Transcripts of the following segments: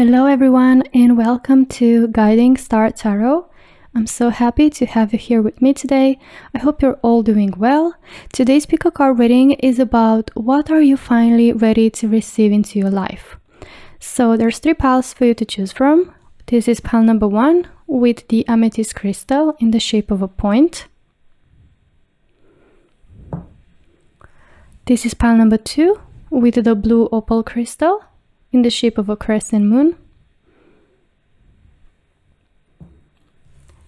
Hello everyone and welcome to Guiding Star Tarot. I'm so happy to have you here with me today. I hope you're all doing well. Today's pick a card reading is about what are you finally ready to receive into your life. So there's 3 piles for you to choose from. This is pile number 1 with the Amethyst crystal in the shape of a point. This is pile number 2 with the blue Opal crystal in the shape of a crescent moon.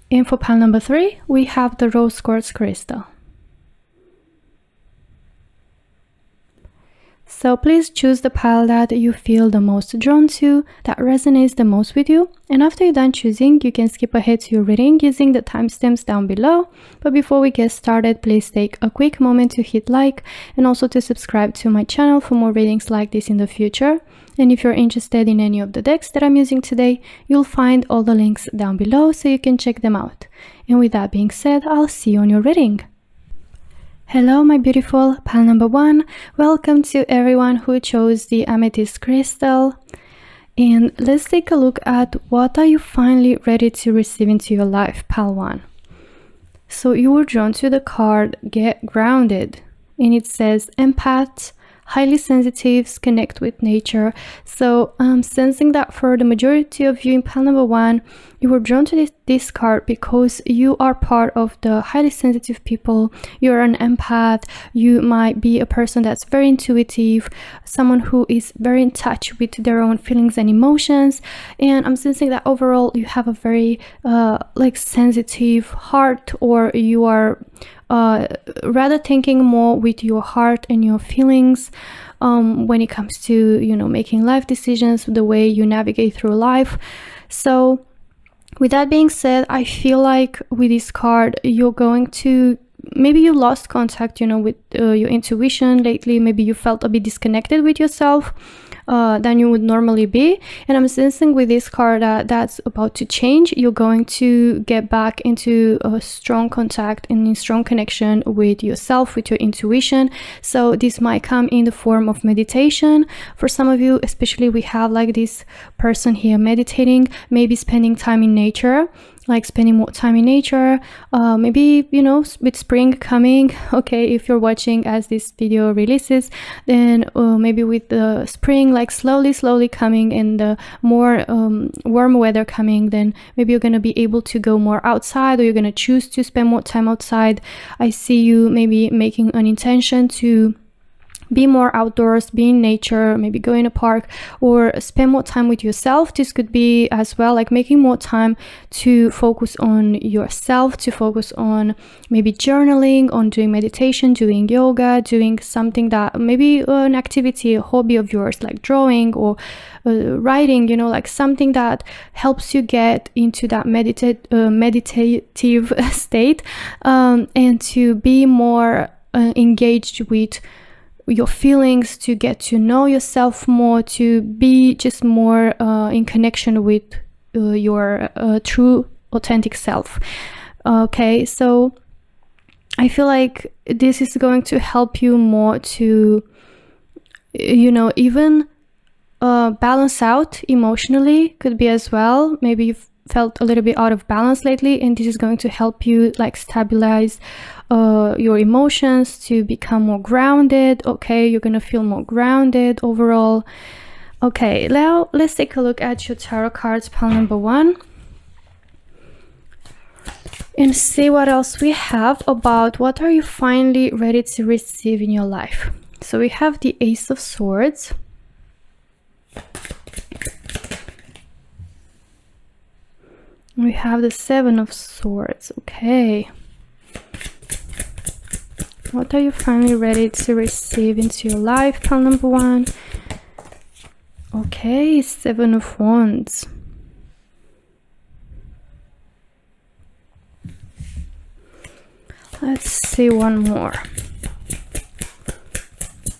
And for pile number 3, we have the rose quartz crystal. So please choose the pile that you feel the most drawn to, that resonates the most with you. And after you're done choosing, you can skip ahead to your reading using the timestamps down below. But before we get started, please take a quick moment to hit like and also to subscribe to my channel for more readings like this in the future. And if you're interested in any of the decks that I'm using today, you'll find all the links down below so you can check them out. And with that being said, I'll see you on your reading. Hello my beautiful pile number 1. Welcome to everyone who chose the Amethyst crystal. And let's take a look at what are you finally ready to receive into your life, pile 1. So you were drawn to the card Get Grounded, and it says empaths, highly sensitives, connect with nature. So I'm sensing that for the majority of you in pile number 1, you were drawn to this card because you are part of the highly sensitive people. You're an empath. You might be a person that's very intuitive, someone who is very in touch with their own feelings and emotions. And I'm sensing that overall you have a very sensitive heart, or you are rather thinking more with your heart and your feelings when it comes to, making life decisions, the way you navigate through life. So with that being said, I feel like with this card, you're going to, maybe you lost contact, with your intuition lately. Maybe you felt a bit disconnected with yourself than you would normally be. And I'm sensing with this card that that's about to change. You're going to get back into a strong contact and in strong connection with yourself, with your intuition. So this might come in the form of meditation. For some of you, especially, we have like this person here meditating, maybe spending time in nature. Like spending more time in nature, maybe, with spring coming. Okay, if you're watching as this video releases, then maybe with the spring like slowly coming and the more warm weather coming, then maybe you're going to be able to go more outside, or you're going to choose to spend more time outside. I see you maybe making an intention to be more outdoors, be in nature, maybe go in a park, or spend more time with yourself. This could be as well like making more time to focus on yourself, to focus on maybe journaling, on doing meditation, doing yoga, doing something that maybe an activity, a hobby of yours, like drawing or writing, like something that helps you get into that meditative state, and to be more engaged with your feelings, to get to know yourself more, to be just more in connection with your true authentic self. Okay, so I feel like this is going to help you more to even balance out emotionally, could be as well. Maybe you've felt a little bit out of balance lately, and this is going to help you like stabilize your emotions, to become more grounded. Okay, you're gonna feel more grounded overall. Okay, now let's take a look at your tarot cards, pile number 1, and see what else we have about what are you finally ready to receive in your life. So we have the Ace of Swords, we have the 7 of Swords. Okay, what are you finally ready to receive into your life, pile number 1? Okay, 7 of Wands. Let's see one more.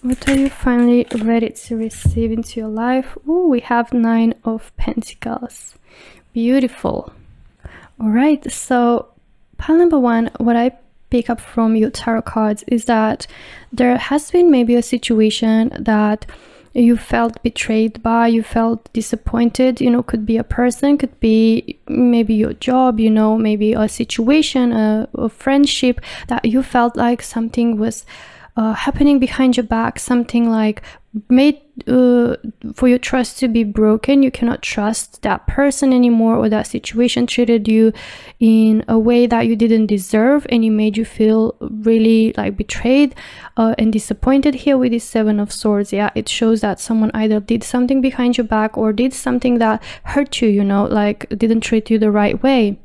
What are you finally ready to receive into your life? Oh, we have 9 of Pentacles. Beautiful. All right, so pile number 1, what I pick up from your tarot cards is that there has been maybe a situation that you felt betrayed by, you felt disappointed. Could be a person, could be maybe your job, maybe a situation, a friendship, that you felt like something was happening behind your back, something like made for your trust to be broken. You cannot trust that person anymore, or that situation treated you in a way that you didn't deserve, and it made you feel really like betrayed and disappointed. Here with this Seven of Swords, it shows that someone either did something behind your back or did something that hurt you, like didn't treat you the right way.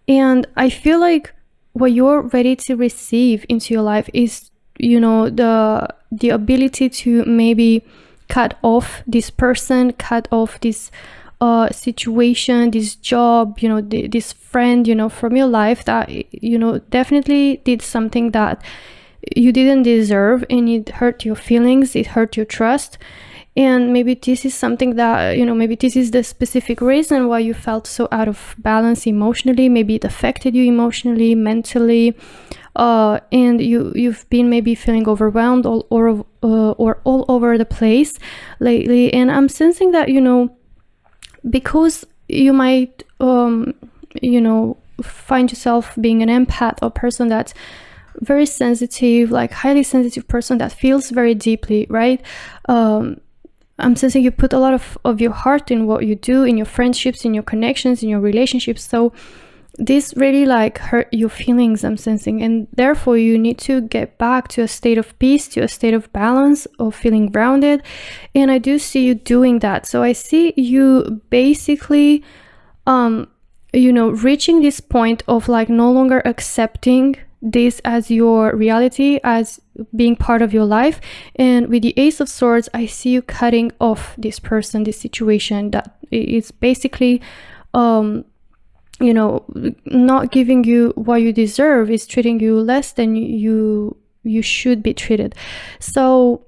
And I feel like what you're ready to receive into your life is, the ability to maybe cut off this person, cut off this situation, this job, this friend, from your life that, definitely did something that you didn't deserve, and it hurt your feelings, it hurt your trust. And maybe this is something that, maybe this is the specific reason why you felt so out of balance emotionally. Maybe it affected you emotionally, mentally, and you've been maybe feeling overwhelmed or all over the place lately. And I'm sensing that, because you might, find yourself being an empath, or person that's very sensitive, like highly sensitive person that feels very deeply, right? I'm sensing you put a lot of your heart in what you do, in your friendships, in your connections, in your relationships. So this really like hurt your feelings, I'm sensing. And therefore you need to get back to a state of peace, to a state of balance, of feeling grounded. And I do see you doing that. So I see you basically, reaching this point of like no longer accepting this as your reality, as being part of your life. And with the Ace of Swords, I see you cutting off this person, this situation that is basically not giving you what you deserve, is treating you less than you should be treated. So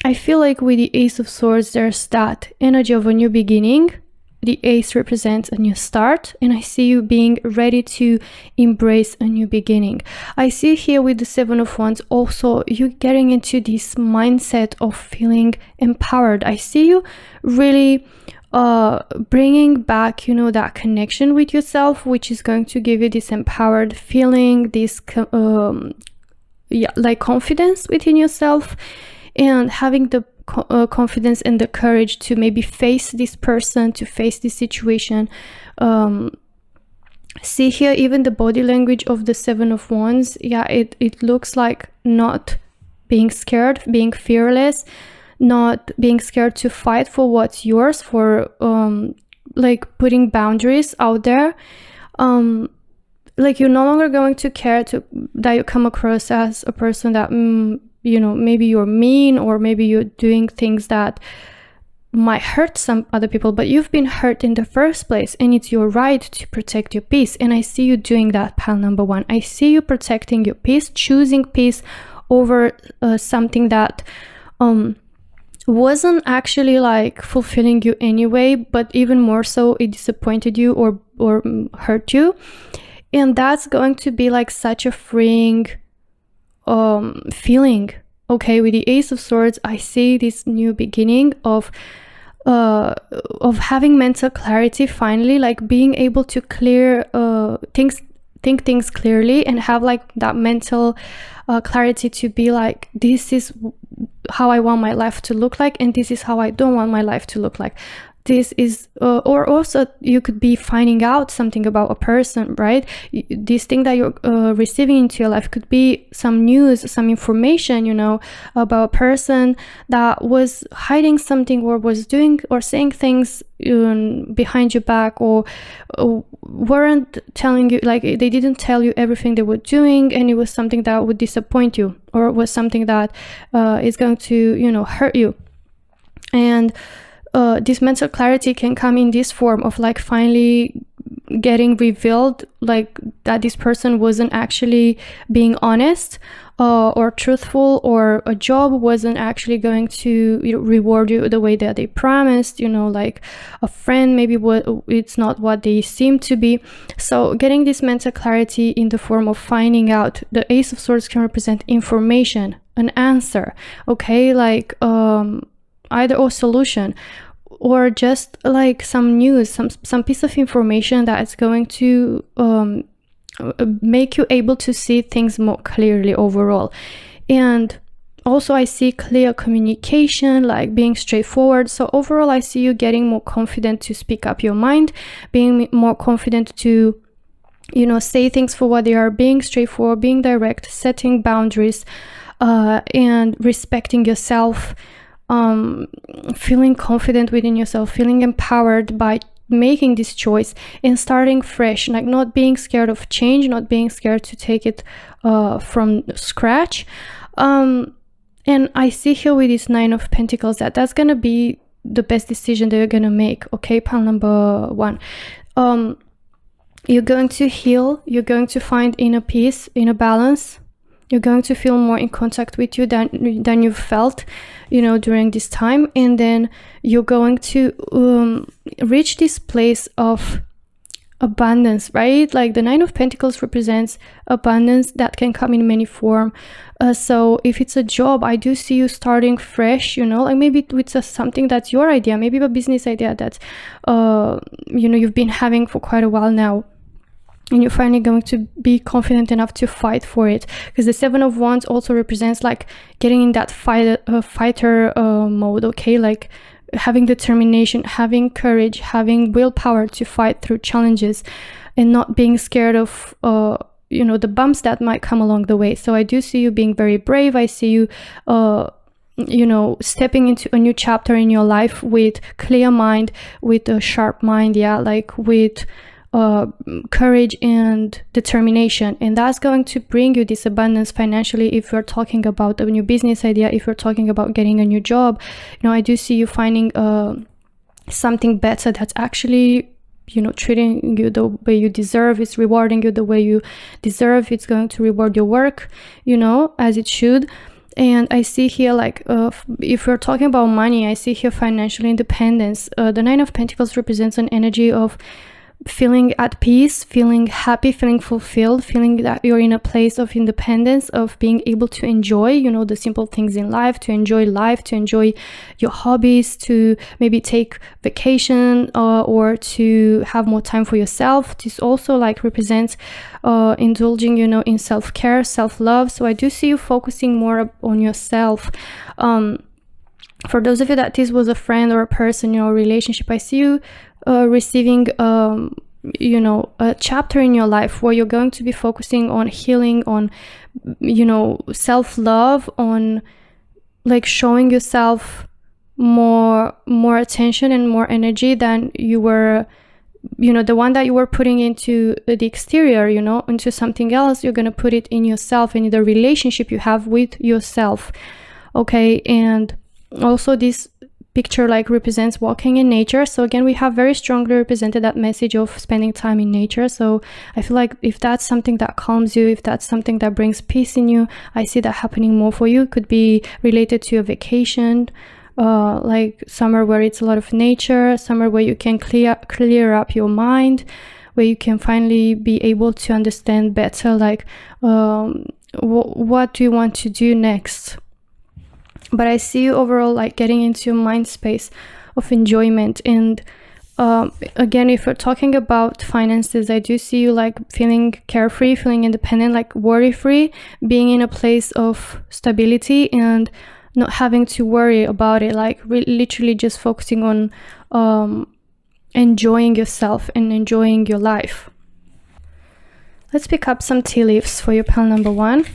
I feel like with the Ace of Swords, there's that energy of a new beginning. The Ace represents a new start, and I see you being ready to embrace a new beginning. I see here with the Seven of Wands also you getting into this mindset of feeling empowered. I see you really bringing back, that connection with yourself, which is going to give you this empowered feeling, this like confidence within yourself, and having the confidence and the courage to maybe face this person, to face this situation. See here even the body language of the Seven of Wands. It looks like not being scared, being fearless, not being scared to fight for what's yours, for like putting boundaries out there. Like you're no longer going to care that you come across as a person that maybe you're mean, or maybe you're doing things that might hurt some other people, but you've been hurt in the first place, and it's your right to protect your peace. And I see you doing that, pile number one. I see you protecting your peace, choosing peace over something that wasn't actually like fulfilling you anyway, but even more so it disappointed you or hurt you. And that's going to be like such a freeing feeling. Okay, with the Ace of Swords, I see this new beginning of having mental clarity finally, like being able to clear think things clearly, and have like that mental clarity to be like, this is how I want my life to look like, and this is how I don't want my life to look like. This is or also you could be finding out something about a person, right? This thing that you're receiving into your life could be some news, some information, about a person that was hiding something, or was doing or saying things behind your back, or weren't telling you, like they didn't tell you everything they were doing, and it was something that would disappoint you, or was something that is going to hurt you. And this mental clarity can come in this form of like finally getting revealed, like that this person wasn't actually being honest or truthful, or a job wasn't actually going to reward you the way that they promised, like a friend, maybe it's not what they seem to be. So getting this mental clarity in the form of finding out. The Ace of Swords can represent information, an answer, okay, like either a solution, or just like some news, some piece of information that is going to make you able to see things more clearly overall. And also I see clear communication, like being straightforward. So overall I see you getting more confident to speak up your mind, being more confident to say things for what they are, being straightforward, being direct, setting boundaries, and respecting yourself, feeling confident within yourself, feeling empowered by making this choice and starting fresh, like not being scared of change, not being scared to take it from scratch. And I see here with this Nine of Pentacles that's gonna be the best decision that you're gonna make. Okay, pile number 1. You're going to heal, you're going to find inner peace, inner balance. You're going to feel more in contact with you than you've felt, during this time. And then you're going to reach this place of abundance, right? Like the Nine of Pentacles represents abundance that can come in many forms. So if it's a job, I do see you starting fresh, like maybe with something that's your idea, maybe a business idea that, you've been having for quite a while now. And you're finally going to be confident enough to fight for it, because the Seven of Wands also represents like getting in that fighter mode, okay, like having determination, having courage, having willpower to fight through challenges, and not being scared of the bumps that might come along the way. So I do see you being very brave. I see you stepping into a new chapter in your life with clear mind, with a sharp mind, like with courage and determination. And that's going to bring you this abundance financially. If you're talking about a new business idea, if you're talking about getting a new job, I do see you finding something better that's actually treating you the way you deserve. It's rewarding you the way you deserve. It's going to reward your work as it should. And I see here, like, if we're talking about money, I see here financial independence. The Nine of Pentacles represents an energy of feeling at peace, feeling happy, feeling fulfilled, feeling that you're in a place of independence, of being able to enjoy, the simple things in life, to enjoy your hobbies, to maybe take vacation, or to have more time for yourself. This also like represents indulging, in self-care, self-love. So I do see you focusing more on yourself. For those of you that this was a friend or a person, a relationship, I see you receiving a chapter in your life where you're going to be focusing on healing, on self-love, on like showing yourself more attention and more energy than you were, the one that you were putting into the exterior, into something else. You're going to put it in yourself, in the relationship you have with yourself. Okay. And also this picture like represents walking in nature. So again, we have very strongly represented that message of spending time in nature. So I feel like if that's something that calms you, if that's something that brings peace in you, I see that happening more for you. It could be related to a vacation, like somewhere where it's a lot of nature, somewhere where you can clear up your mind, where you can finally be able to understand better, like what do you want to do next. But I see you overall like getting into a mind space of enjoyment. And again, if we're talking about finances, I do see you like feeling carefree, feeling independent, like worry-free, being in a place of stability and not having to worry about it, like literally just focusing on enjoying yourself and enjoying your life. Let's pick up some tea leaves for your pile number 1.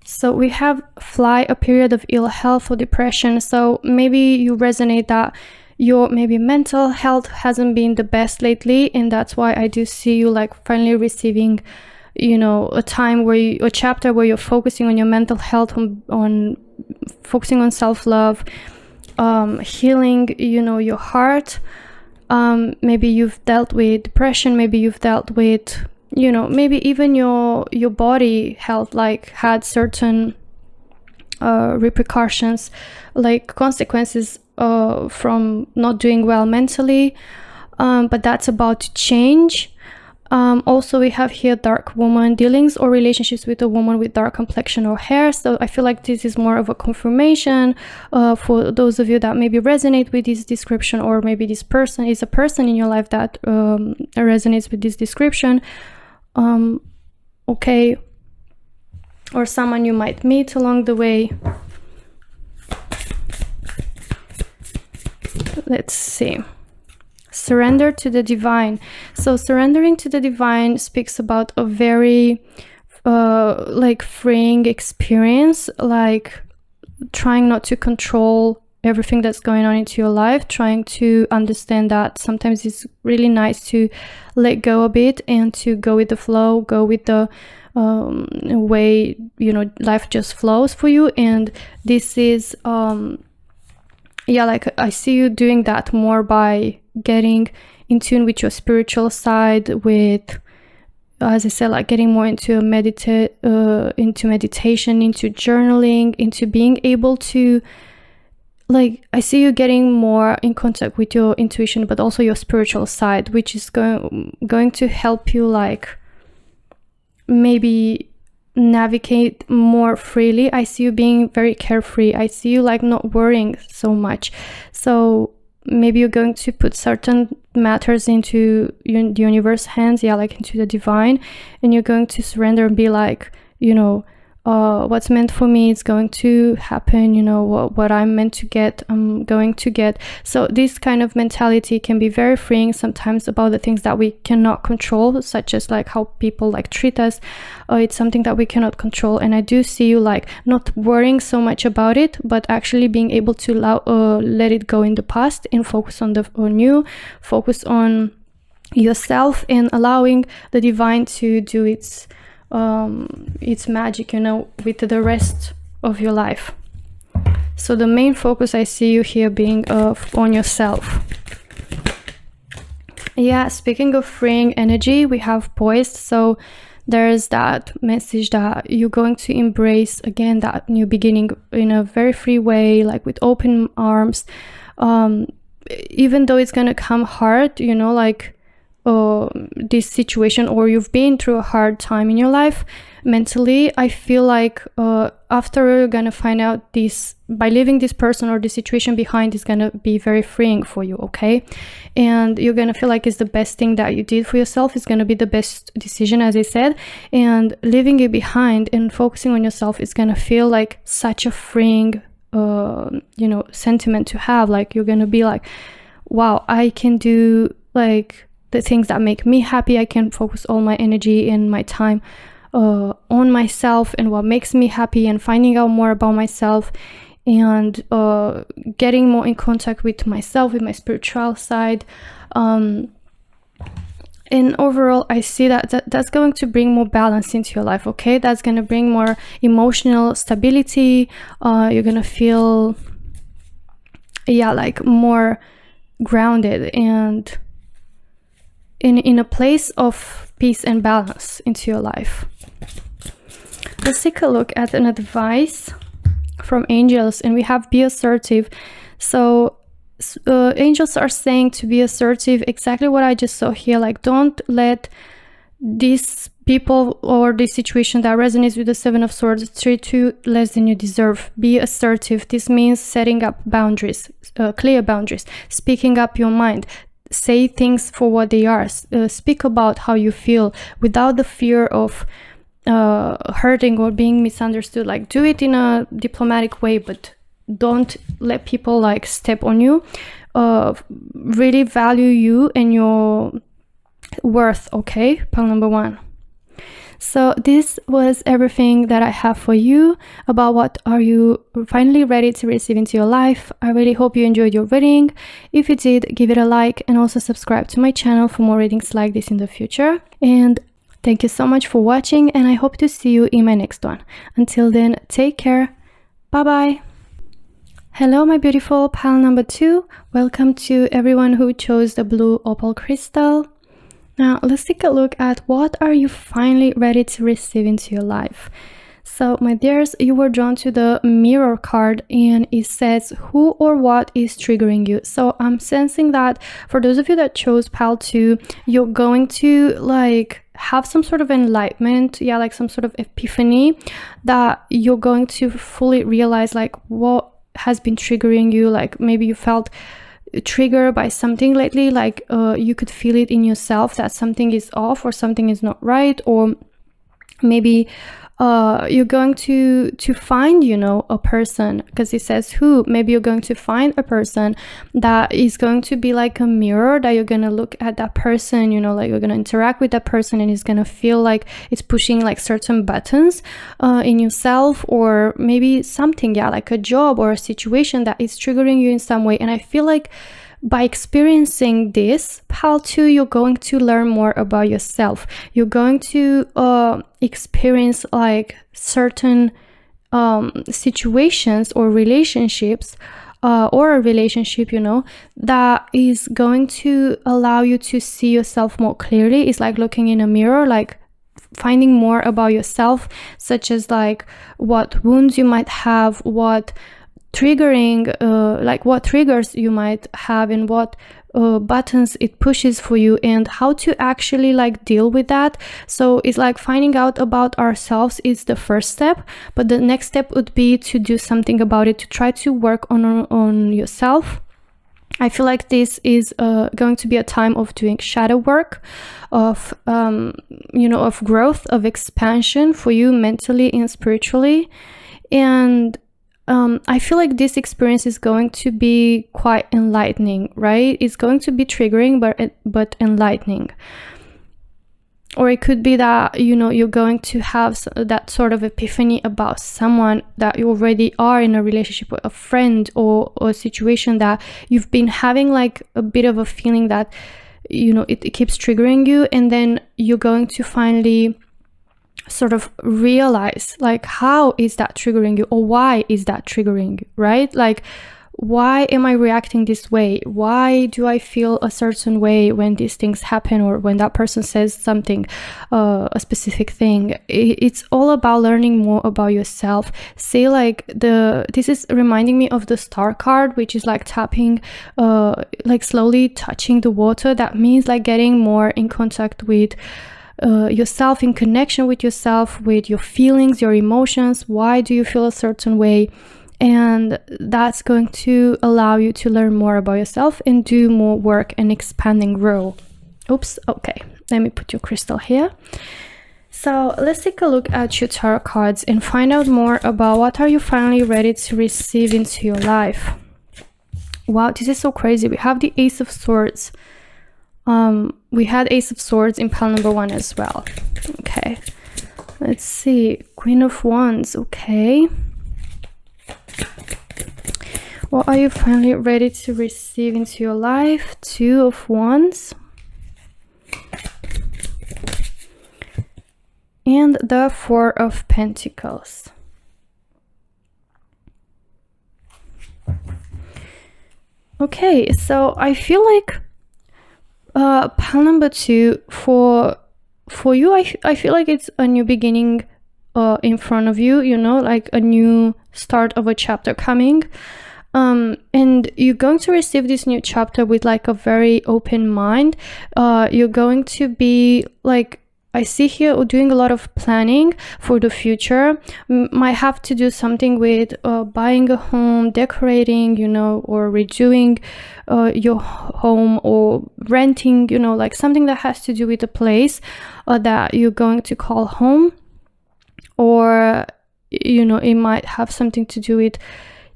So we have fly, a period of ill health or depression. So maybe you resonate that your maybe mental health hasn't been the best lately, and that's why I do see you like finally receiving, a time where a chapter where you're focusing on your mental health, on focusing on self-love, healing, your heart. Maybe you've dealt with depression, maybe you've dealt with, maybe even your body health, like had certain repercussions, like consequences from not doing well mentally, but that's about to change. Also, we have here dark woman dealings or relationships with a woman with dark complexion or hair. So I feel like this is more of a confirmation for those of you that maybe resonate with this description, or maybe this person is a person in your life that resonates with this description. Okay, or someone you might meet along the way. Let's see. Surrender to the divine. So surrendering to the divine speaks about a very like freeing experience, like trying not to control everything that's going on into your life, trying to understand that sometimes it's really nice to let go a bit and to go with the flow, go with the way, life just flows for you. And this is like I see you doing that more by getting in tune with your spiritual side, with, as I said, like getting more into meditation, into journaling, into being able to, like, I see you getting more in contact with your intuition, but also your spiritual side, which is going to help you, like, maybe navigate more freely. I see you being very carefree. I see you like not worrying so much. So maybe you're going to put certain matters into the universe hands, like into the divine, and you're going to surrender and be like, what's meant for me is going to happen. What I'm meant to get, I'm going to get. So this kind of mentality can be very freeing sometimes about the things that we cannot control, such as like how people like treat us. It's something that we cannot control, and I do see you like not worrying so much about it, but actually being able to let it go in the past and focus on the new, focus on yourself, and allowing the divine to do its magic, with the rest of your life. So the main focus I see you here being on yourself. Speaking of freeing energy, we have poised. So there's that message that you're going to embrace again that new beginning in a very free way, like with open arms, even though it's gonna come hard, like this situation, or you've been through a hard time in your life mentally. I feel like after you're gonna find out this, by leaving this person or this situation behind, is gonna be very freeing for you, okay? And you're gonna feel like it's the best thing that you did for yourself. It's gonna be the best decision, as I said, and leaving it behind and focusing on yourself is gonna feel like such a freeing sentiment to have. Like you're gonna be like, wow, I can do like the things that make me happy. I can focus all my energy and my time on myself and what makes me happy, and finding out more about myself, and getting more in contact with myself, with my spiritual side. And overall, I see that's going to bring more balance into your life, okay? That's going to bring more emotional stability. You're going to feel, like more grounded and in a place of peace and balance into your life. Let's take a look at an advice from angels, and we have be assertive. So angels are saying to be assertive, exactly what I just saw here. Like, don't let these people or this situation that resonates with the Seven of Swords treat you less than you deserve. Be assertive. This means setting up boundaries, clear boundaries, speaking up your mind. Say things for what they are. Speak about how you feel without the fear of hurting or being misunderstood. Like, do it in a diplomatic way, but don't let people like step on you. Really value you and your worth, okay? Pile number 1. So this was everything that I have for you about what are you finally ready to receive into your life. I really hope you enjoyed your reading. If you did, give it a like and also subscribe to my channel for more readings like this in the future. And thank you so much for watching, and I hope to see you in my next one. Until then, take care. Bye bye. Hello, my beautiful pile number 2. Welcome to everyone who chose the blue opal crystal. Now, let's take a look at what are you finally ready to receive into your life. So, my dears, you were drawn to the mirror card and it says who or what is triggering you. So, I'm sensing that for those of you that chose pile 2, you're going to have some sort of enlightenment, like some sort of epiphany, that you're going to fully realize what has been triggering you. Like maybe you felt triggered by something lately, you could feel it in yourself that something is off or something is not right, or maybe you're going to find a person, because it says who. Maybe you're going to find a person that is going to be like a mirror, that you're going to look at that person, you're going to interact with that person, and it's going to feel like it's pushing certain buttons in yourself, or maybe something, like a job or a situation that is triggering you in some way. And I feel like by experiencing this, pile 2, you're going to learn more about yourself. You're going to experience certain situations or relationships, or a relationship, that is going to allow you to see yourself more clearly. It's like looking in a mirror, finding more about yourself, such as what wounds you might have, what what triggers you might have, and what buttons it pushes for you, and how to actually deal with that. So it's finding out about ourselves is the first step, but the next step would be to do something about it, to try to work on yourself. I feel like this is going to be a time of doing shadow work, of of growth, of expansion for you mentally and spiritually. And I feel like this experience is going to be quite enlightening, right? It's going to be triggering, but enlightening. Or it could be that, you're going to have that sort of epiphany about someone that you already are in a relationship with, a friend, or a situation that you've been having a bit of a feeling that, it keeps triggering you. And then you're going to finally sort of realize how is that triggering you, or why is that triggering you, right? Why am I reacting this way? Why do I feel a certain way when these things happen, or when that person says something, a specific thing? It's all about learning more about yourself. Say this is reminding me of the star card, which is tapping, slowly touching the water. That means getting more in contact with yourself, in connection with yourself, with your feelings, your emotions. Why do you feel a certain way? And that's going to allow you to learn more about yourself and do more work and expand and grow. Okay, let me put your crystal here. So let's take a look at your tarot cards and find out more about what are you finally ready to receive into your life. Wow, this is so crazy. We have the Ace of Swords. We had Ace of Swords in pile number 1 as well. Okay, let's see. Queen of Wands. Okay, what are you finally ready to receive into your life? Two of Wands and the Four of Pentacles. Okay, so I feel like pile number 2 for you, I feel like it's a new beginning in front of you, a new start of a chapter coming, and you're going to receive this new chapter with a very open mind. You're going to be I see here doing a lot of planning for the future. Might have to do something with buying a home, decorating, or redoing your home, or renting, something that has to do with the place that you're going to call home. Or, it might have something to do with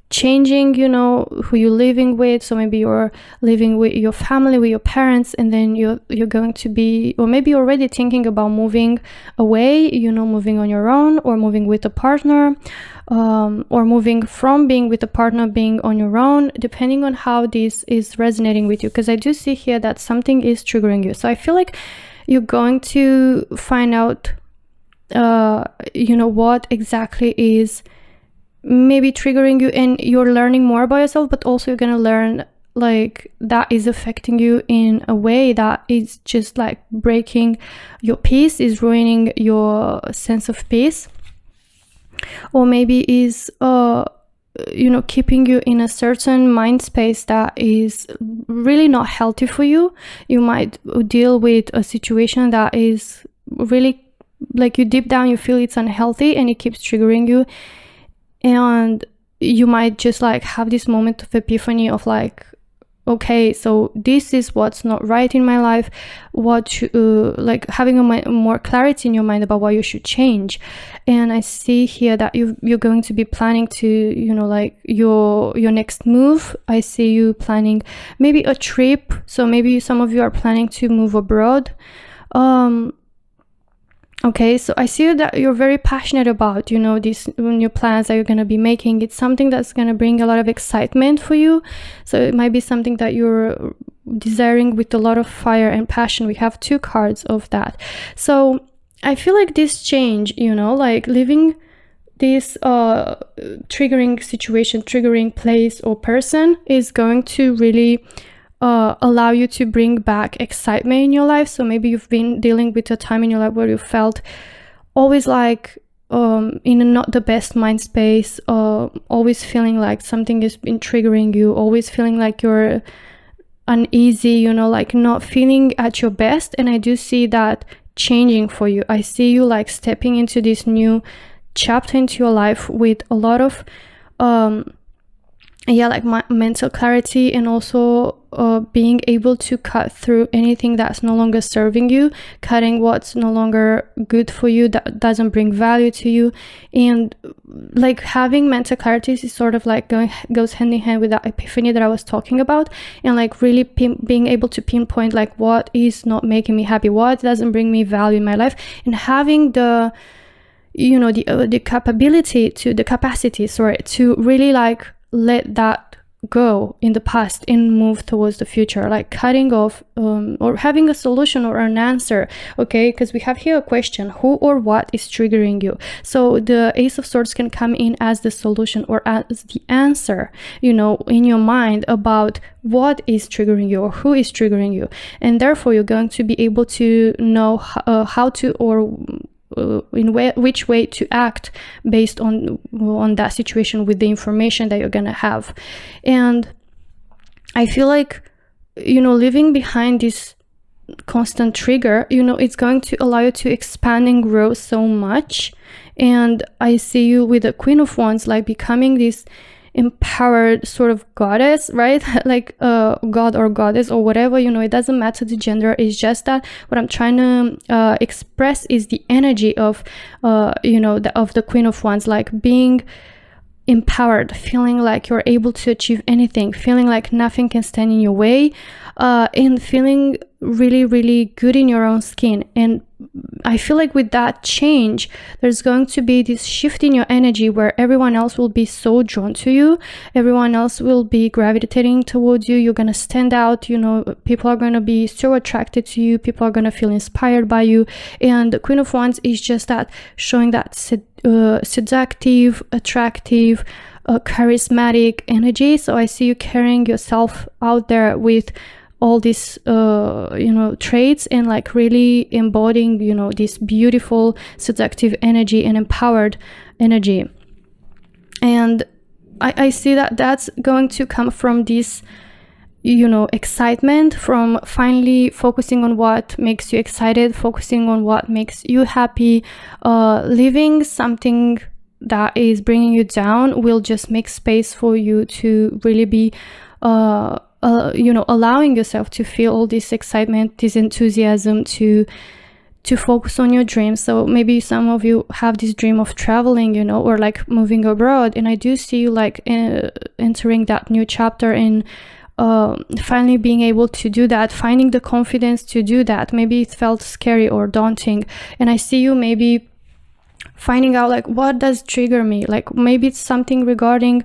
changing, who you're living with. So maybe you're living with your family, with your parents, and then you're going to be, or maybe you're already thinking about moving away, moving on your own, or moving with a partner, or moving from being with a partner, being on your own, depending on how this is resonating with you. Because I do see here that something is triggering you. So I feel like you're going to find out what exactly is maybe triggering you, and you're learning more about yourself, but also you're gonna learn like that is affecting you in a way that is just like breaking your peace, is ruining your sense of peace, or maybe is keeping you in a certain mind space that is really not healthy for you. You might deal with a situation that is really like, you deep down you feel it's unhealthy and it keeps triggering you, and you might just like have this moment of epiphany of like, okay, so this is what's not right in my life, like having more clarity in your mind about what you should change. And I see here that you're going to be planning to, like your next move. I see you planning maybe a trip, so maybe some of you are planning to move abroad. Okay, so I see that you're very passionate about, these new plans that you're going to be making. It's something that's going to bring a lot of excitement for you. So it might be something that you're desiring with a lot of fire and passion. We have 2 cards of that. So I feel like this change, like leaving this triggering situation, triggering place or person is going to really allow you to bring back excitement in your life. So maybe you've been dealing with a time in your life where you felt always like in a not the best mind space, always feeling like something has been triggering you, always feeling like you're uneasy, like not feeling at your best. And I do see that changing for you. I see you like stepping into this new chapter into your life with a lot of mental clarity, and also being able to cut through anything that's no longer serving you, cutting what's no longer good for you, that doesn't bring value to you. And like having mental clarity is sort of like goes hand in hand with that epiphany that I was talking about, and like really being able to pinpoint like what is not making me happy, what doesn't bring me value in my life, and having the capacity to really like let that go in the past and move towards the future, like cutting off or having a solution or an answer. Okay, because we have here a question: who or what is triggering you? So the Ace of Swords can come in as the solution or as the answer, in your mind about what is triggering you or who is triggering you, and therefore you're going to be able to know how to, or which way to act based on that situation with the information that you're gonna have. And I feel like leaving behind this constant trigger, it's going to allow you to expand and grow so much. And I see you with the Queen of Wands like becoming this empowered sort of goddess, right? Like god or goddess or whatever, it doesn't matter the gender. It's just that what I'm trying to express is the energy of of the Queen of Wands, like being empowered, feeling like you're able to achieve anything, feeling like nothing can stand in your way, and feeling really, really good in your own skin. And I feel like with that change, there's going to be this shift in your energy where everyone else will be so drawn to you. Everyone else will be gravitating towards you. You're going to stand out. People are going to be so attracted to you. People are going to feel inspired by you. And the Queen of Wands is just that, showing that seductive, attractive, charismatic energy. So I see you carrying yourself out there with all these traits, and like really embodying this beautiful seductive energy and empowered energy. And I see that that's going to come from this excitement, from finally focusing on what makes you excited, focusing on what makes you happy. Leaving something that is bringing you down will just make space for you to really be allowing yourself to feel all this excitement, this enthusiasm, to focus on your dreams. So maybe some of you have this dream of traveling, or like moving abroad, and I do see you like entering that new chapter and finally being able to do that, finding the confidence to do that. Maybe it felt scary or daunting, and I see you maybe finding out like what does trigger me. Like maybe it's something regarding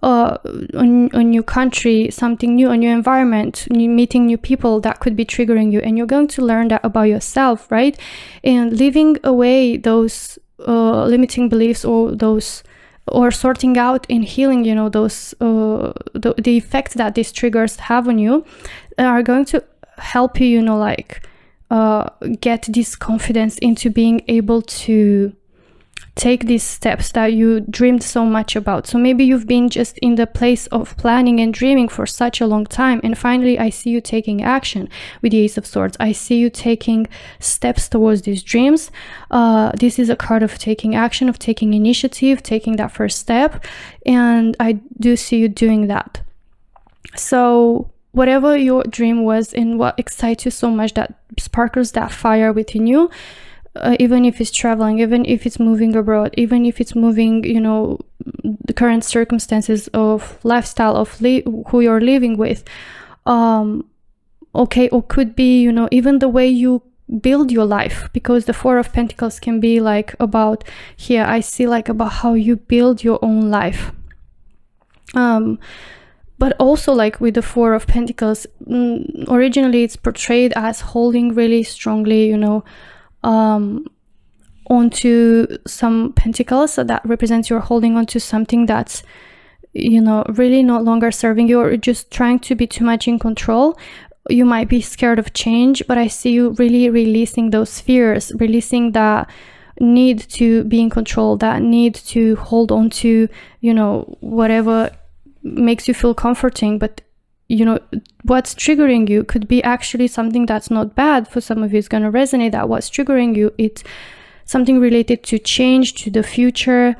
a new country, something new, a new environment, meeting new people that could be triggering you, and you're going to learn that about yourself, right? And leaving away those limiting beliefs or those or sorting out and healing, you know, those the effects that these triggers have on you, are going to help you, you know, like get this confidence into being able to take these steps that you dreamed so much about. So maybe you've been just in the place of planning and dreaming for such a long time, and finally I see you taking action with the Ace of Swords. I see you taking steps towards these dreams. This is a card of taking action, of taking initiative, taking that first step, and I do see you doing that. So whatever your dream was and what excites you so much, that sparkles that fire within you, even if it's traveling, even if it's moving abroad, even if it's moving, you know, the current circumstances of lifestyle of who you're living with, okay, or could be, you know, even the way you build your life, because the Four of Pentacles can be like about, here I see like about how you build your own life. But also like with the Four of Pentacles, originally it's portrayed as holding really strongly, you know, onto some pentacles. So that represents you're holding onto something that's, you know, really no longer serving you, or just trying to be too much in control. You might be scared of change, but I see you really releasing those fears, releasing that need to be in control, that need to hold on to, you know, whatever makes you feel comforting. But you know, what's triggering you could be actually something that's not bad. For some of you, it's going to resonate that what's triggering you, it's something related to change, to the future,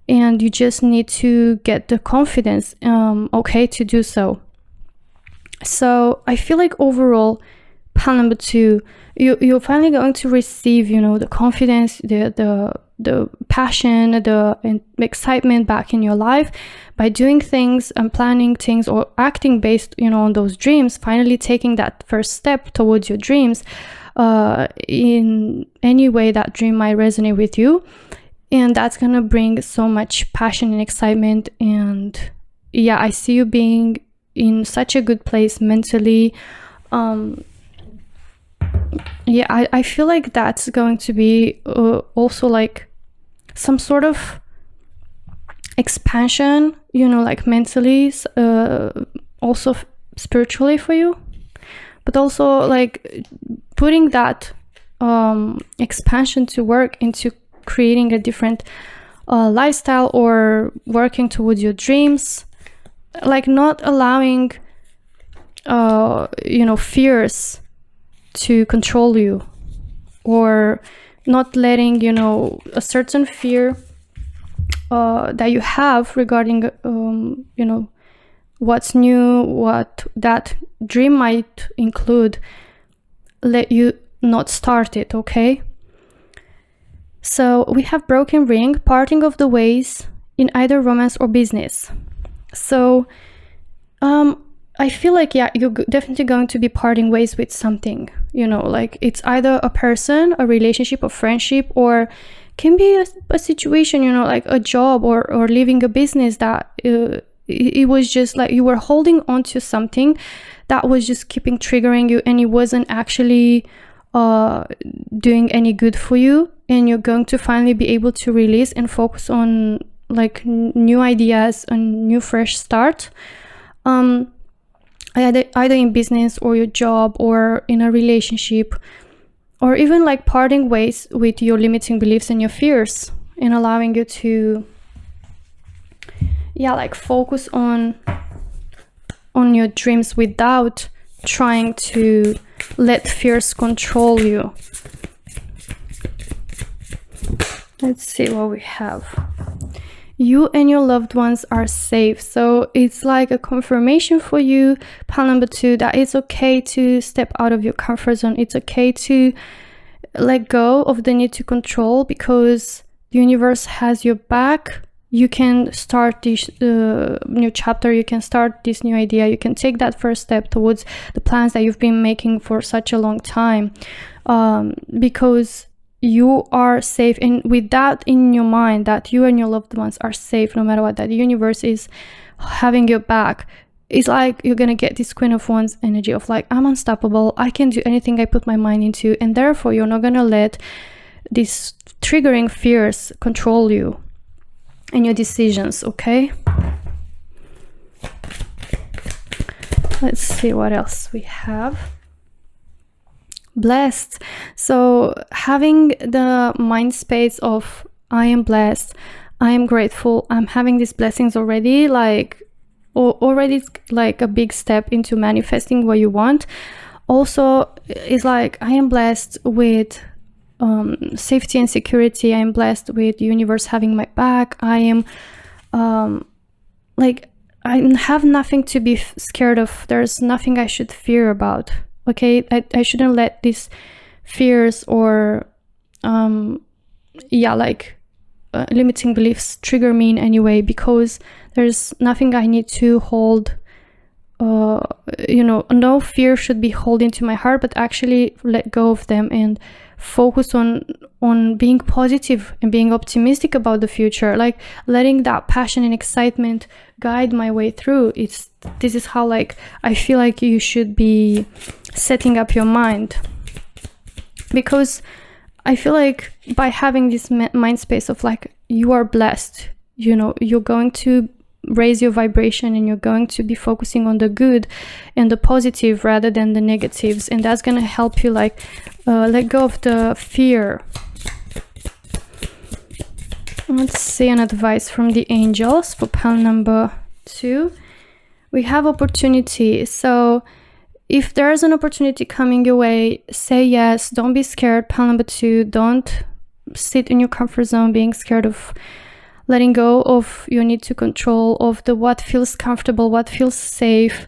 and you just need to get the confidence, okay, to do so. So I feel like overall, pile number 2, you're finally going to receive, you know, the confidence, the passion, the excitement back in your life by doing things and planning things or acting based, you know, on those dreams. Finally taking that first step towards your dreams, in any way that dream might resonate with you, and that's gonna bring so much passion and excitement. And yeah, I see you being in such a good place mentally. Yeah, I feel like that's going to be also like some sort of expansion, you know, like mentally, also spiritually for you, but also like putting that expansion to work into creating a different lifestyle, or working towards your dreams, like not allowing you know, fears to control you, or not letting, you know, a certain fear that you have regarding you know, what's new, what that dream might include, let you not start it. Okay, so we have broken ring, parting of the ways in either romance or business. So I feel like, yeah, you're definitely going to be parting ways with something, you know, like it's either a person, a relationship, a friendship, or can be a situation, you know, like a job, or leaving a business that it was just like you were holding on to something that was just keeping triggering you, and it wasn't actually doing any good for you, and you're going to finally be able to release and focus on like new ideas, a new fresh start, either in business or your job or in a relationship, or even like parting ways with your limiting beliefs and your fears, and allowing you to, yeah, like focus on your dreams without trying to let fears control you. Let's see what we have. You and your loved ones are safe. So it's like a confirmation for you, pile number 2, that it's okay to step out of your comfort zone. It's okay to let go of the need to control, because the universe has your back. You can start this new chapter. You can start this new idea. You can take that first step towards the plans that you've been making for such a long time, because you are safe. And with that in your mind, that you and your loved ones are safe no matter what, that the universe is having your back, it's like you're gonna get this Queen of Wands energy of like, I'm unstoppable, I can do anything I put my mind into, and therefore you're not gonna let these triggering fears control you. and your decisions, okay? Let's see what else we have. Blessed. So having the mind space of I am blessed, I am grateful, I'm having these blessings already, like already like a big step into manifesting what you want. Also is like I am blessed with safety and security. I am blessed with the universe having my back. I am like I have nothing to be scared of. There's nothing I should fear about. Okay, I shouldn't let these fears or limiting beliefs trigger me in any way, because there's nothing I need to hold. No fear should be held into my heart, but actually let go of them and focus on being positive and being optimistic about the future, like letting that passion and excitement guide my way through. This is how like I feel like you should be setting up your mind, because I feel like by having this mind space of like you are blessed, you're going to raise your vibration and you're going to be focusing on the good and the positive rather than the negatives, and that's going to help you like let go of the fear. Let's see an advice from the angels for pile number 2. We have opportunity. So if there's an opportunity coming your way, say yes. Don't be scared. Pile number 2, don't sit in your comfort zone being scared of letting go of your need to control, of the what feels comfortable, what feels safe.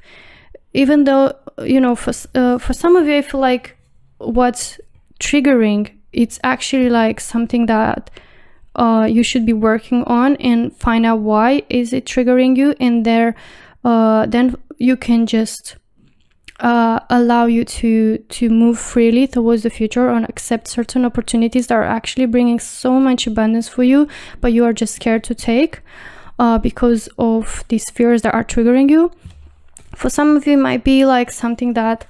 Even though, for some of you, I feel like what's triggering, it's actually like something that you should be working on and find out why is it triggering you, and then you can just allow you to move freely towards the future and accept certain opportunities that are actually bringing so much abundance for you, but you are just scared to take because of these fears that are triggering you. For some of you, it might be like something that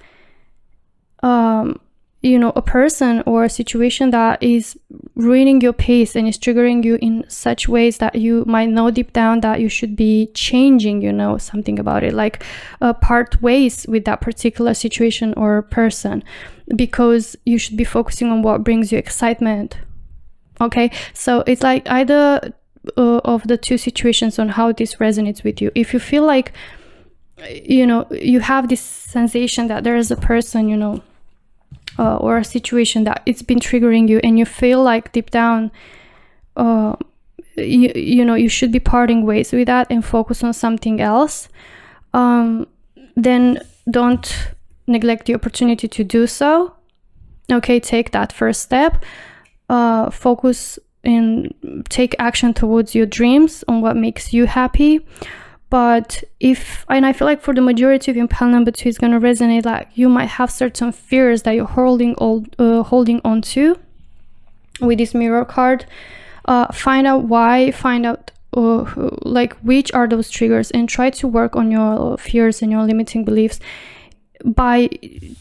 a person or a situation that is ruining your pace and is triggering you in such ways that you might know deep down that you should be changing, something about it, like part ways with that particular situation or person, because you should be focusing on what brings you excitement. Okay, so it's like either of the two situations on how this resonates with you. If you feel like, you have this sensation that there is a person, or a situation that it's been triggering you, and you feel like deep down you should be parting ways with that and focus on something else, then don't neglect the opportunity to do so. Okay, take that first step, focus and take action towards your dreams, on what makes you happy. But I feel like for the majority of you, pile number 2 is going to resonate, like you might have certain fears that you're holding on to with this mirror card. Find out why, find out like which are those triggers, and try to work on your fears and your limiting beliefs by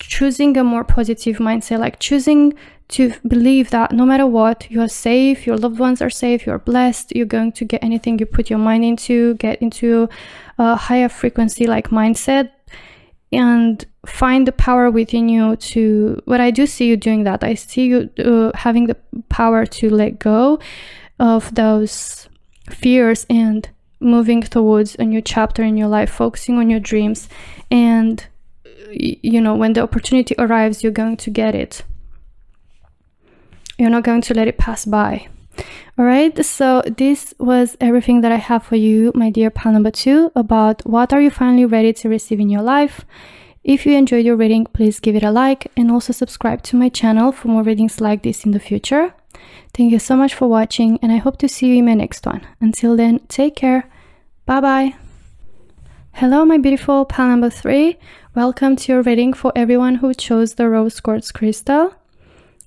choosing a more positive mindset, like choosing to believe that no matter what, you are safe, your loved ones are safe, you're blessed, you're going to get anything you put your mind into, get into a higher frequency like mindset, and find the power within you to, what I do see you doing that. I see you having the power to let go of those fears and moving towards a new chapter in your life, focusing on your dreams, and when the opportunity arrives, you're going to get it. You're not going to let it pass by. All right, so this was everything that I have for you, my dear pile number 2, about what are you finally ready to receive in your life. If you enjoyed your reading, please give it a like, and also subscribe to my channel for more readings like this in the future. Thank you so much for watching, and I hope to see you in my next one. Until then, take care. Bye bye. Hello, my beautiful pile number 3. Welcome to your reading for everyone who chose the rose quartz crystal.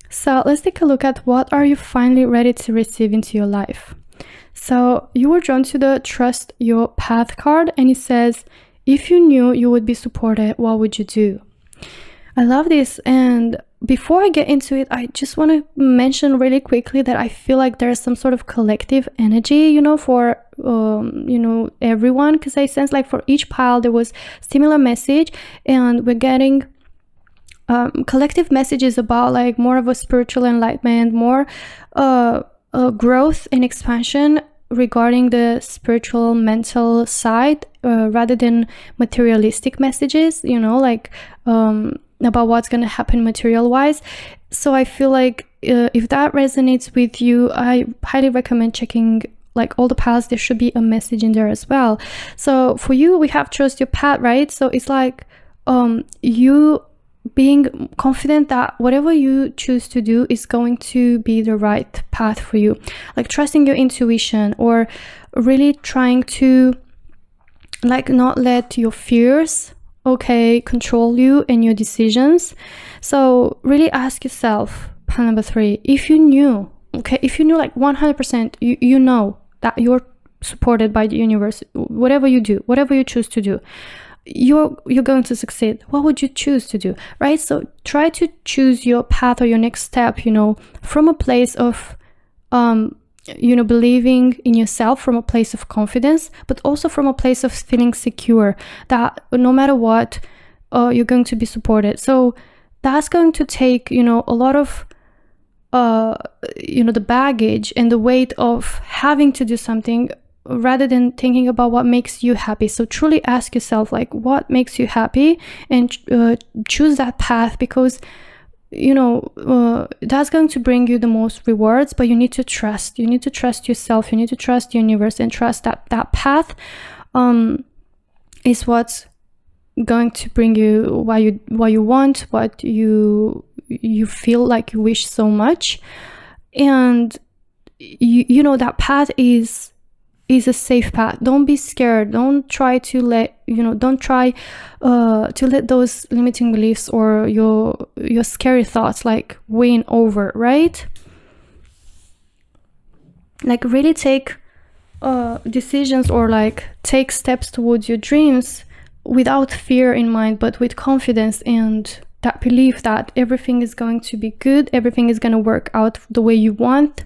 So let's take a look at what are you finally ready to receive into your life. So you were drawn to the Trust Your Path card, and it says, if you knew you would be supported, what would you do? I love this, and before I get into it, I just want to mention really quickly that I feel like there's some sort of collective energy, for everyone, because I sense like for each pile there was similar message, and we're getting collective messages about like more of a spiritual enlightenment, more growth and expansion regarding the spiritual mental side, rather than materialistic messages, like about what's going to happen material wise. So I feel like if that resonates with you, I highly recommend checking like all the paths. There should be a message in there as well. So for you, we have trust your path, right? So it's like you being confident that whatever you choose to do is going to be the right path for you, like trusting your intuition, or really trying to like not let your fears control you and your decisions. So really ask yourself, pile number 3, if you knew like 100%, you know that you're supported by the universe, whatever you do, whatever you choose to do, you're going to succeed. What would you choose to do, right? So try to choose your path or your next step, from a place of believing in yourself, from a place of confidence, but also from a place of feeling secure that no matter what, you're going to be supported. So that's going to take a lot of the baggage and the weight of having to do something, rather than thinking about what makes you happy. So truly ask yourself like what makes you happy, and choose that path, because that's going to bring you the most rewards. But you need to trust yourself, you need to trust the universe, and trust that that path is what's going to bring you what you want, what you feel like you wish so much. And that path is a safe path. Don't be scared. Don't try to let those limiting beliefs or your scary thoughts like win over, right? Like really take decisions, or like take steps towards your dreams without fear in mind, but with confidence and that belief that everything is going to be good, everything is going to work out the way you want.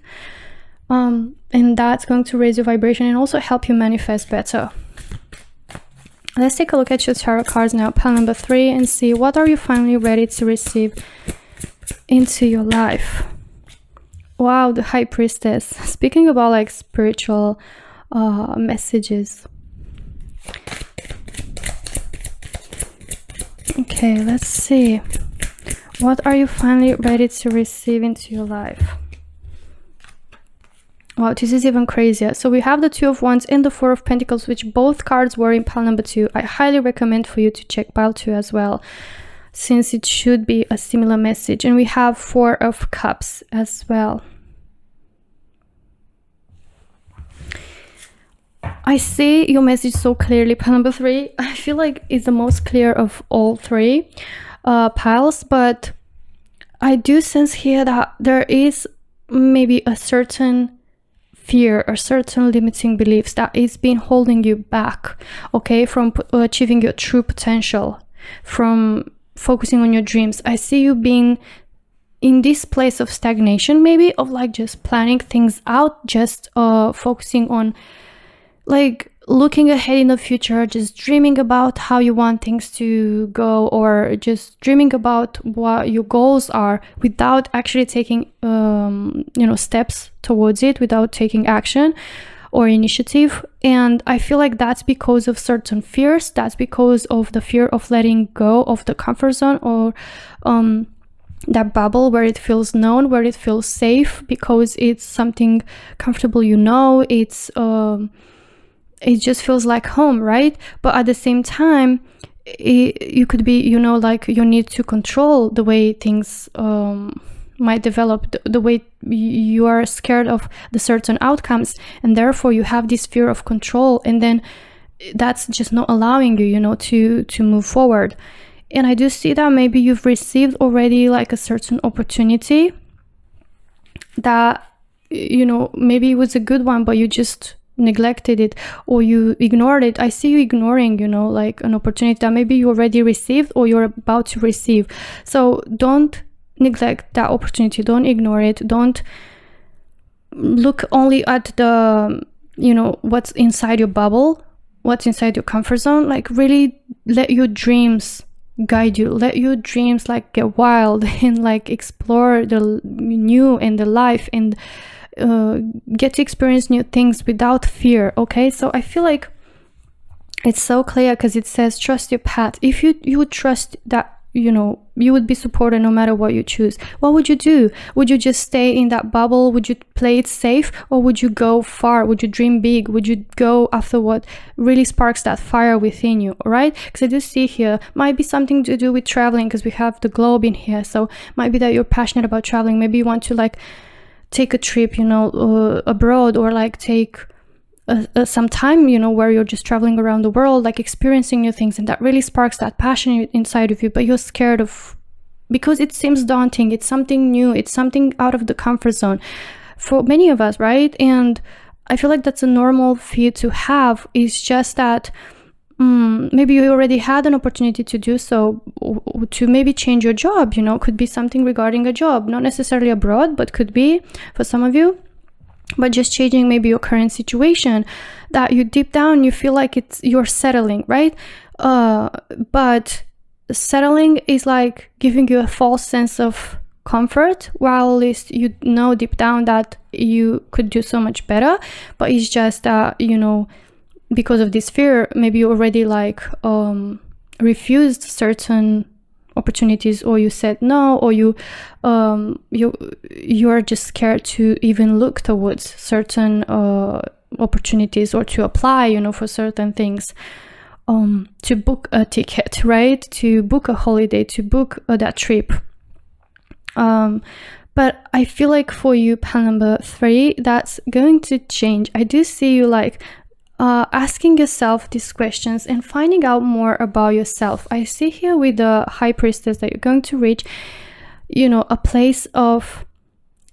And that's going to raise your vibration and also help you manifest better. Let's take a look at your tarot cards now, pile number 3, and see what are you finally ready to receive into your life. Wow, the High Priestess. Speaking about like spiritual messages. Okay, let's see. What are you finally ready to receive into your life? Wow, this is even crazier. So we have the 2 of Wands and the 4 of Pentacles, which both cards were in pile number 2. I highly recommend for you to check pile 2 as well, since it should be a similar message. And we have 4 of Cups as well. I see your message so clearly, pile number 3. I feel like it's the most clear of all 3 piles, but I do sense here that there is maybe a certain fear or certain limiting beliefs that is been holding you back, from achieving your true potential, from focusing on your dreams. I see you being in this place of stagnation, maybe of like just planning things out, just focusing on like looking ahead in the future, just dreaming about how you want things to go, or just dreaming about what your goals are without actually taking steps towards it, without taking action or initiative. And I feel like that's because of certain fears. That's because of the fear of letting go of the comfort zone, or that bubble where it feels known, where it feels safe, because it's something comfortable, it just feels like home, right? But at the same time, you could be, like you need to control the way things might develop, the way you are scared of the certain outcomes, and therefore you have this fear of control, and then that's just not allowing you, to move forward. And I do see that maybe you've received already like a certain opportunity that, maybe it was a good one, but you just neglected it, or you ignored it. I see you ignoring, like an opportunity that maybe you already received or you're about to receive. So don't neglect that opportunity. Don't ignore it. Don't look only at the, what's inside your bubble, what's inside your comfort zone. Like, really let your dreams guide you. Let your dreams like get wild and like explore the new and the life, and get to experience new things without fear. Okay, so I feel like it's so clear because it says trust your path. If you would trust that, you would be supported no matter what you choose, what would you do? Would you just stay in that bubble? Would you play it safe, or would you go far? Would you dream big? Would you go after what really sparks that fire within you? All right, because I do see here might be something to do with traveling, because we have the globe in here. So might be that you're passionate about traveling. Maybe you want to like take a trip, abroad, or like take some time, where you're just traveling around the world, like experiencing new things, and that really sparks that passion inside of you, but you're scared of, because it seems daunting. It's something new. It's something out of the comfort zone for many of us, right? And I feel like that's a normal fear to have. It's just that maybe you already had an opportunity to do so, to maybe change your job, could be something regarding a job, not necessarily abroad, but could be for some of you. But just changing maybe your current situation, that you deep down you feel like you're settling, right? But settling is like giving you a false sense of comfort, while at least you know deep down that you could do so much better. But it's just because of this fear, maybe you already like refused certain opportunities, or you said no, or you are just scared to even look towards certain opportunities, or to apply for certain things, to book a ticket, right, to book a holiday, to book that trip. But I feel like for you, pile number 3, that's going to change. I do see you like asking yourself these questions and finding out more about yourself. I see here with the High Priestess that you're going to reach, a place of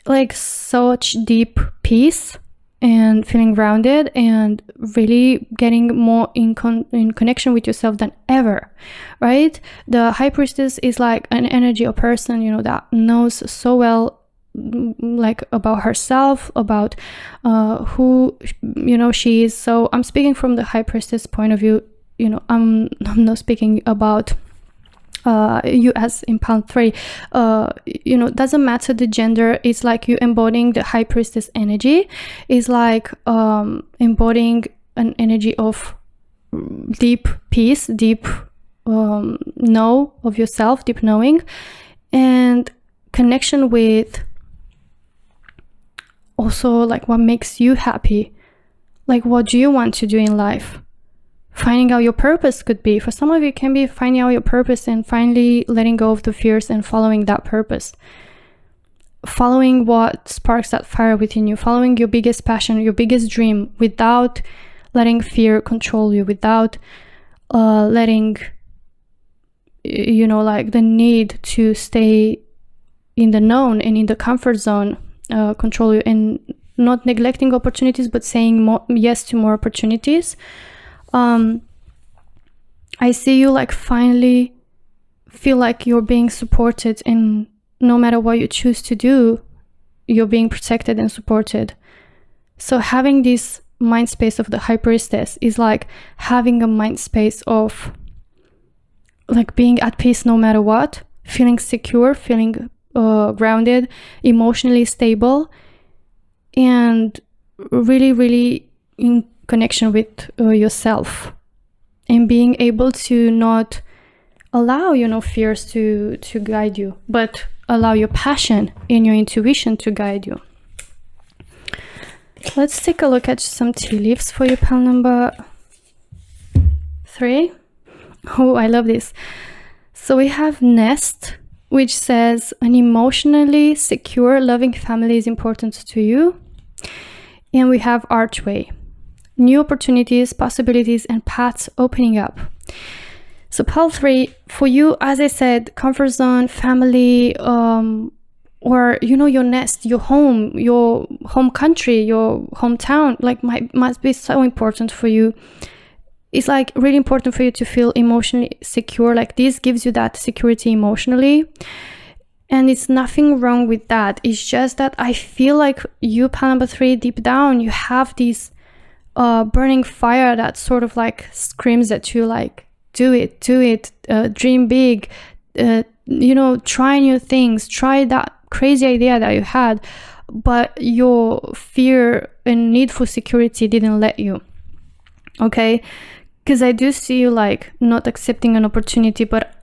like such deep peace and feeling grounded, and really getting more in connection with yourself than ever, right? The High Priestess is like an energy, a person, that knows so well like about herself, about who she is. So I'm speaking from the High Priestess point of view. I'm not speaking about you as in pile 3. Doesn't matter the gender. It's like you embodying the High Priestess energy. Is like embodying an energy of deep peace, deep know of yourself, deep knowing, and connection with also like what makes you happy. Like, what do you want to do in life? Finding out your purpose could be, for some of you, it can be finding out your purpose and finally letting go of the fears and following that purpose. Following what sparks that fire within you, following your biggest passion, your biggest dream, without letting fear control you, without letting, like the need to stay in the known and in the comfort zone control you, and not neglecting opportunities, but saying yes to more opportunities. I see you like finally feel like you're being supported, and no matter what you choose to do, you're being protected and supported. So having this mind space of the High Priestess is like having a mind space of like being at peace no matter what, feeling secure, feeling grounded, emotionally stable, and really, really in connection with yourself, and being able to not allow fears to guide you, but allow your passion and your intuition to guide you. Let's take a look at some tea leaves for you, pile number 3. Oh, I love this. So we have Nest, which says an emotionally secure, loving family is important to you. And we have Archway, new opportunities, possibilities, and paths opening up. So pile 3, for you, as I said, comfort zone, family, or your nest, your home country, your hometown, like must be so important for you. It's like really important for you to feel emotionally secure. Like this gives you that security emotionally. And it's nothing wrong with that. It's just that I feel like you, pile number 3, deep down, you have this burning fire that sort of like screams at you, like, do it, dream big, try new things, try that crazy idea that you had, but your fear and need for security didn't let you. Okay, because I do see you like not accepting an opportunity, but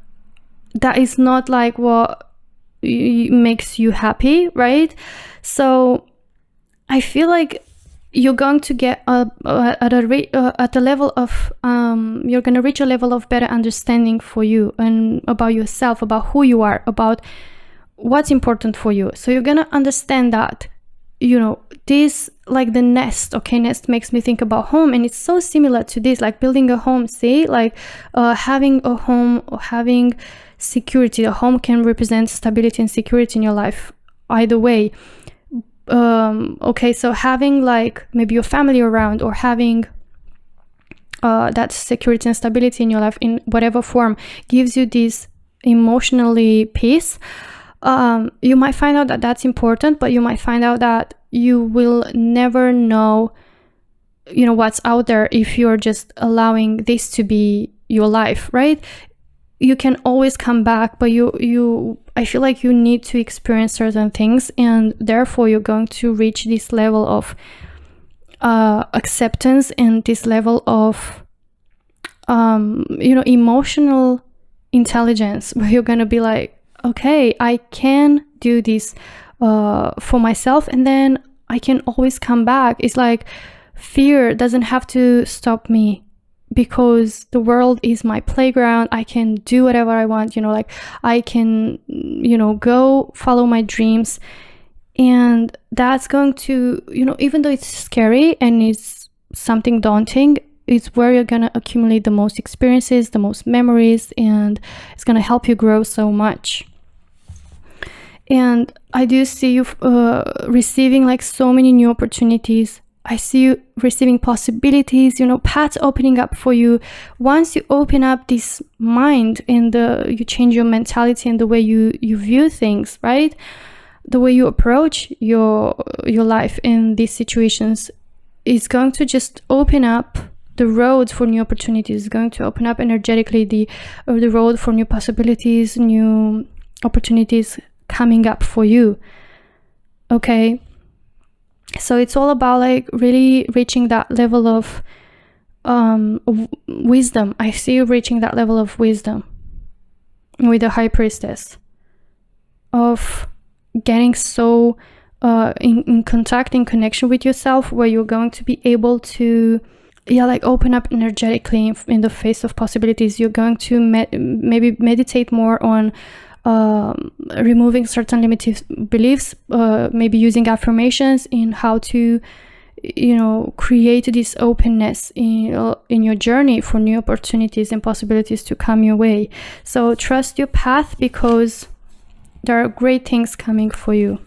that is not like what makes you happy, right? So I feel like you're going to get at a level of you're going to reach a level of better understanding for you and about yourself, about who you are, about what's important for you. So you're going to understand that, this, like the nest, okay, nest makes me think about home, and it's so similar to this, like building a home. See, like having a home or having security. A home can represent stability and security in your life, either way. Okay, so having like maybe your family around, or having that security and stability in your life in whatever form, gives you this emotionally peace. You might find out that that's important, but you might find out that you will never know, what's out there if you're just allowing this to be your life, right? You can always come back, but I feel like you need to experience certain things, and therefore you're going to reach this level of acceptance and this level of emotional intelligence, where you're going to be like, okay, I can do this for myself, and then I can always come back. It's like fear doesn't have to stop me, because the world is my playground. I can do whatever I want, like I can, go follow my dreams. And that's going to, even though it's scary and it's something daunting, it's where you're going to accumulate the most experiences, the most memories, and it's going to help you grow so much. And I do see you receiving like so many new opportunities. I see you receiving possibilities, paths opening up for you. Once you open up this mind and you change your mentality and the way you view things, right? The way you approach your life in these situations is going to just open up the road for new opportunities. It's going to open up energetically the road for new possibilities, new opportunities coming up for you. Okay? So it's all about like really reaching that level of wisdom. I see you reaching that level of wisdom with the High Priestess, of getting so in contact, in connection with yourself, where you're going to be able to open up energetically in the face of possibilities. You're going to maybe meditate more on removing certain limiting beliefs, maybe using affirmations in how to create this openness in your journey for new opportunities and possibilities to come your way. So trust your path, because there are great things coming for you.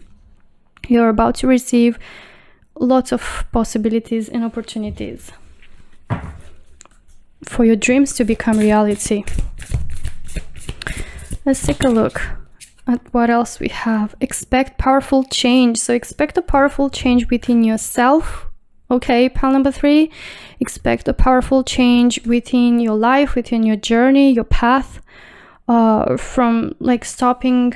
You're about to receive lots of possibilities and opportunities for your dreams to become reality. Let's take a look at what else we have. Expect powerful change. So expect a powerful change within yourself. Okay, pile number 3. Expect a powerful change within your life, within your journey, your path, from like stopping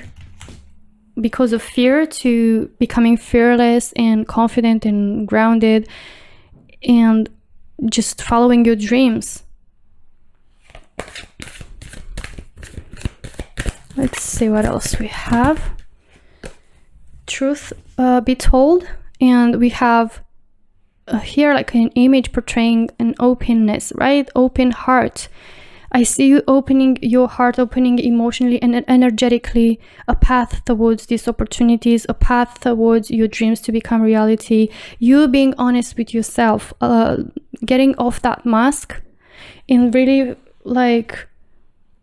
because of fear to becoming fearless and confident and grounded and just following your dreams. Let's see what else we have. Truth be told, and we have here like an image portraying an openness, right? Open heart. I see you opening your heart, opening emotionally and energetically a path towards these opportunities, a path towards your dreams to become reality. You being honest with yourself, getting off that mask, and really like,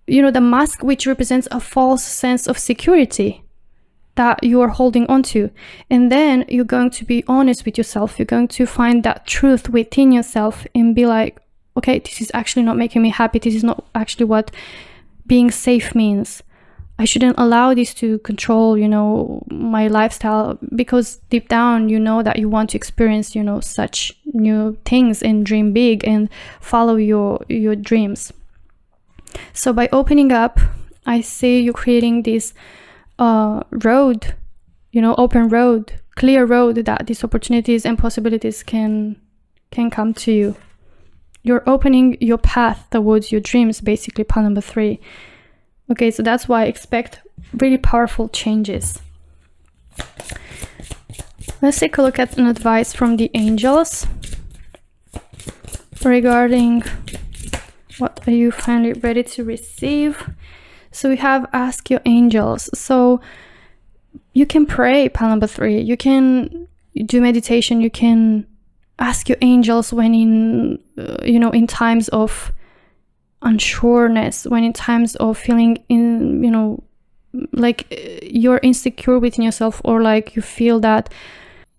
the mask which represents a false sense of security that you are holding on to. And then you're going to be honest with yourself. You're going to find that truth within yourself and be like, okay, this is actually not making me happy. This is not actually what being safe means. I shouldn't allow this to control, you know, my lifestyle, because deep down, you know that you want to experience, you know, such new things and dream big and follow your dreams. So by opening up, I see you creating this road, you know, open road, clear road that these opportunities and possibilities can come to you. You're opening your path towards your dreams, basically, pile number 3. Okay, so that's why I expect really powerful changes. Let's take a look at an advice from the angels regarding what are you finally ready to receive. So we have ask your angels. So you can pray, pile number 3. You can do meditation. You can ask your angels when in, you know, in times of unsureness, when in times of feeling in, you know, like you're insecure within yourself, or like you feel that,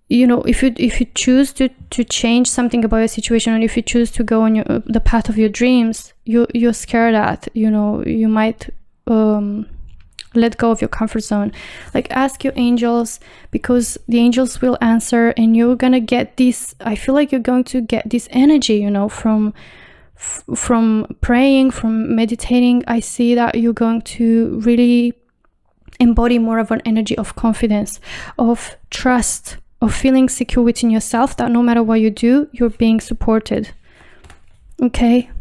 you know, if you choose to change something about your situation, or if you choose to go on the path of your dreams, you're scared that, you know, you might let go of your comfort zone. Like, ask your angels, because the angels will answer, and you're gonna get this, I feel like you're going to get this energy, you know, from praying, from meditating. I see that you're going to really embody more of an energy of confidence, of trust, of feeling secure within yourself, that no matter what you do, you're being supported. Okay?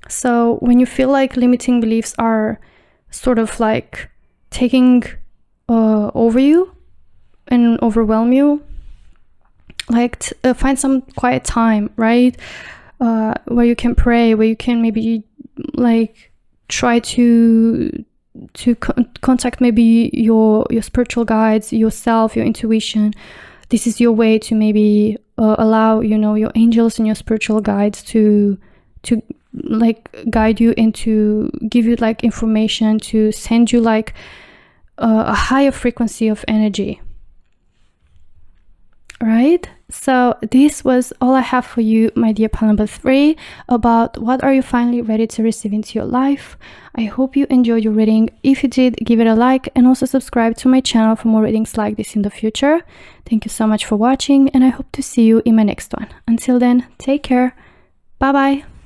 So when you feel like limiting beliefs are sort of like taking over you and overwhelm you, like find some quiet time, right? Where you can pray, where you can maybe like try to contact maybe your spiritual guides, yourself, your intuition. This is your way to maybe allow, you know, your angels and your spiritual guides to like guide you and to give you like information, to send you like a higher frequency of energy. Right? So this was all I have for you, my dear pile number 3, about what are you finally ready to receive into your life. I hope you enjoyed your reading. If you did, give it a like, and also subscribe to my channel for more readings like this in the future. Thank you so much for watching, and I hope to see you in my next one. Until then, take care. Bye bye.